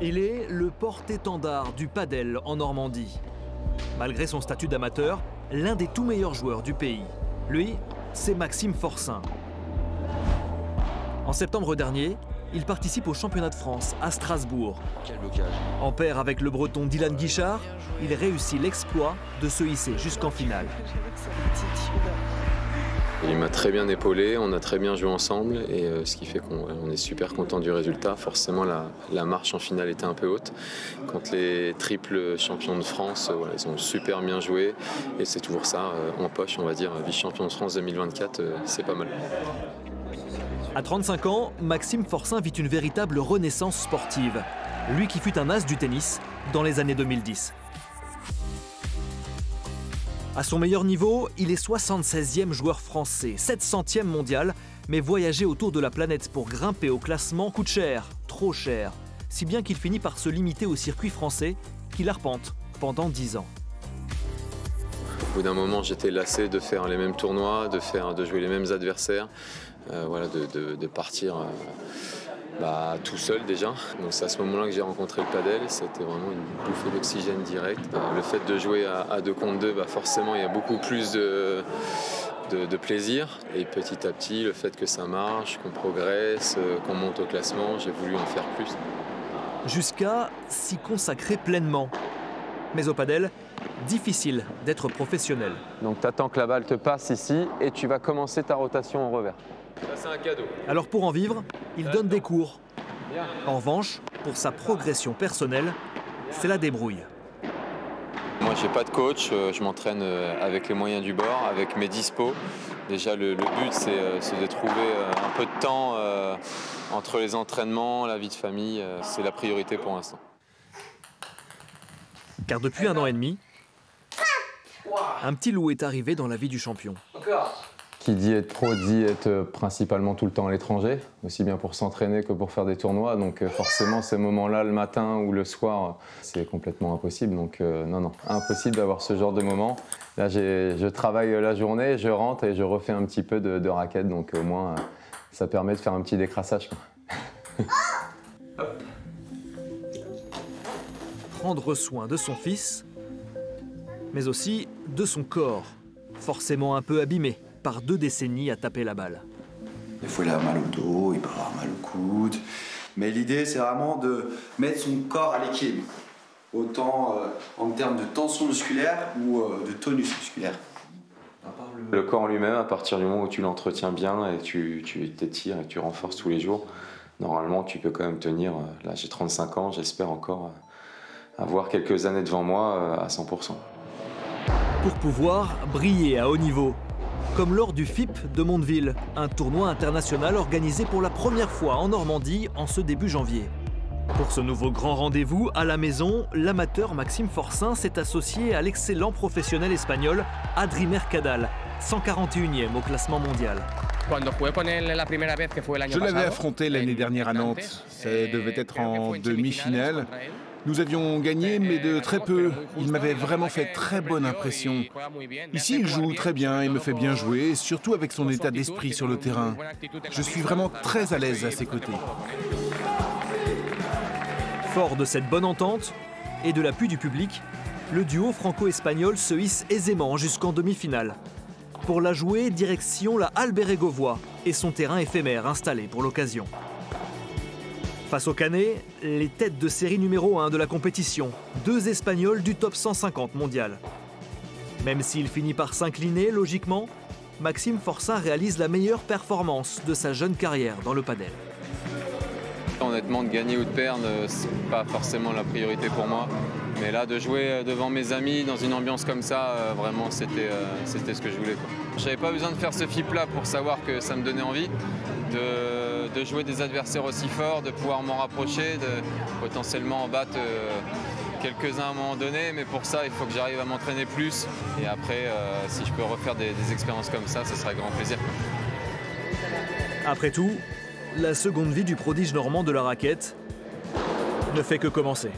Il est le porte-étendard du padel en Normandie. Malgré son statut d'amateur, l'un des tout meilleurs joueurs du pays. Lui, c'est Maxime Forçin. En septembre dernier, il participe au championnat de France à Strasbourg. Quel blocage. En paire avec le breton Dylan Guichard, il réussit l'exploit de se hisser jusqu'en finale. Il m'a très bien épaulé, on a très bien joué ensemble et ce qui fait qu'on est super content du résultat. Forcément, la marche en finale était un peu haute. Quand les triples champions de France, voilà, ils ont super bien joué et c'est toujours ça en poche, on va dire. Vice-champion de France 2024, c'est pas mal. À 35 ans, Maxime Forçin vit une véritable renaissance sportive. Lui qui fut un as du tennis dans les années 2010. À son meilleur niveau, il est 76e joueur français, 700e mondial, mais voyager autour de la planète pour grimper au classement coûte cher, trop cher, si bien qu'il finit par se limiter au circuit français qu'il arpente pendant 10 ans. Au bout d'un moment, j'étais lassé de faire les mêmes tournois, de jouer les mêmes adversaires, voilà, de partir tout seul déjà. Donc c'est à ce moment-là que j'ai rencontré le padel. C'était vraiment une bouffée d'oxygène direct. Le fait de jouer à 2 contre 2, forcément il y a beaucoup plus de plaisir. Et petit à petit, le fait que ça marche, qu'on progresse, qu'on monte au classement, j'ai voulu en faire plus. Jusqu'à s'y consacrer pleinement. Mais au padel, difficile d'être professionnel. Donc tu attends que la balle te passe ici et tu vas commencer ta rotation en revers. Ça c'est un cadeau. Alors pour en vivre, il donne des cours. En revanche, pour sa progression personnelle, c'est la débrouille. Moi j'ai pas de coach, je m'entraîne avec les moyens du bord, avec mes dispos. Déjà le but c'est de trouver un peu de temps entre les entraînements, la vie de famille, c'est la priorité pour l'instant. Car depuis 1 an et demi, un petit loup est arrivé dans la vie du champion. Qui dit être pro dit être principalement tout le temps à l'étranger, aussi bien pour s'entraîner que pour faire des tournois. Donc forcément, ces moments-là, le matin ou le soir, c'est complètement impossible. Donc non, impossible d'avoir ce genre de moment. Là, je travaille la journée, je rentre et je refais un petit peu de raquette. Donc au moins, ça permet de faire un petit décrassage. Prendre soin de son fils, mais aussi de son corps, forcément un peu abîmé par 2 décennies à taper la balle. Des fois, il a mal au dos, il peut avoir mal au coude. Mais l'idée, c'est vraiment de mettre son corps à l'équilibre. Autant en termes de tension musculaire ou de tonus musculaire. Le corps en lui-même, à partir du moment où tu l'entretiens bien et tu t'étires et tu renforces tous les jours, normalement, tu peux quand même tenir. Là, j'ai 35 ans, j'espère encore avoir quelques années devant moi à 100%. Pour pouvoir briller à haut niveau, comme lors du FIP de Mondeville, un tournoi international organisé pour la première fois en Normandie en ce début janvier. Pour ce nouveau grand rendez-vous, à la maison, l'amateur Maxime Forçin s'est associé à l'excellent professionnel espagnol Adri Mercadal, 141e au classement mondial. Je l'avais affronté l'année dernière à Nantes. Ça devait être en demi-finale. Nous avions gagné, mais de très peu. Il m'avait vraiment fait très bonne impression. Ici, il joue très bien et me fait bien jouer, surtout avec son état d'esprit sur le terrain. Je suis vraiment très à l'aise à ses côtés. Fort de cette bonne entente et de l'appui du public, le duo franco-espagnol se hisse aisément jusqu'en demi-finale. Pour la jouer, direction la Halle Bérégovoy et son terrain éphémère installé pour l'occasion. Face au Canet, les têtes de série numéro 1 de la compétition, 2 Espagnols du top 150 mondial. Même s'il finit par s'incliner, logiquement, Maxime Forçin réalise la meilleure performance de sa jeune carrière dans le padel. Honnêtement, de gagner ou de perdre, c'est pas forcément la priorité pour moi. Mais là, de jouer devant mes amis dans une ambiance comme ça, vraiment, c'était ce que je voulais. J'avais pas besoin de faire ce FIP-là pour savoir que ça me donnait envie de jouer des adversaires aussi forts, de pouvoir m'en rapprocher, de potentiellement en battre quelques-uns à un moment donné. Mais pour ça, il faut que j'arrive à m'entraîner plus. Et après, si je peux refaire des expériences comme ça, ce sera avec grand plaisir. Après tout, la seconde vie du prodige normand de la raquette ne fait que commencer.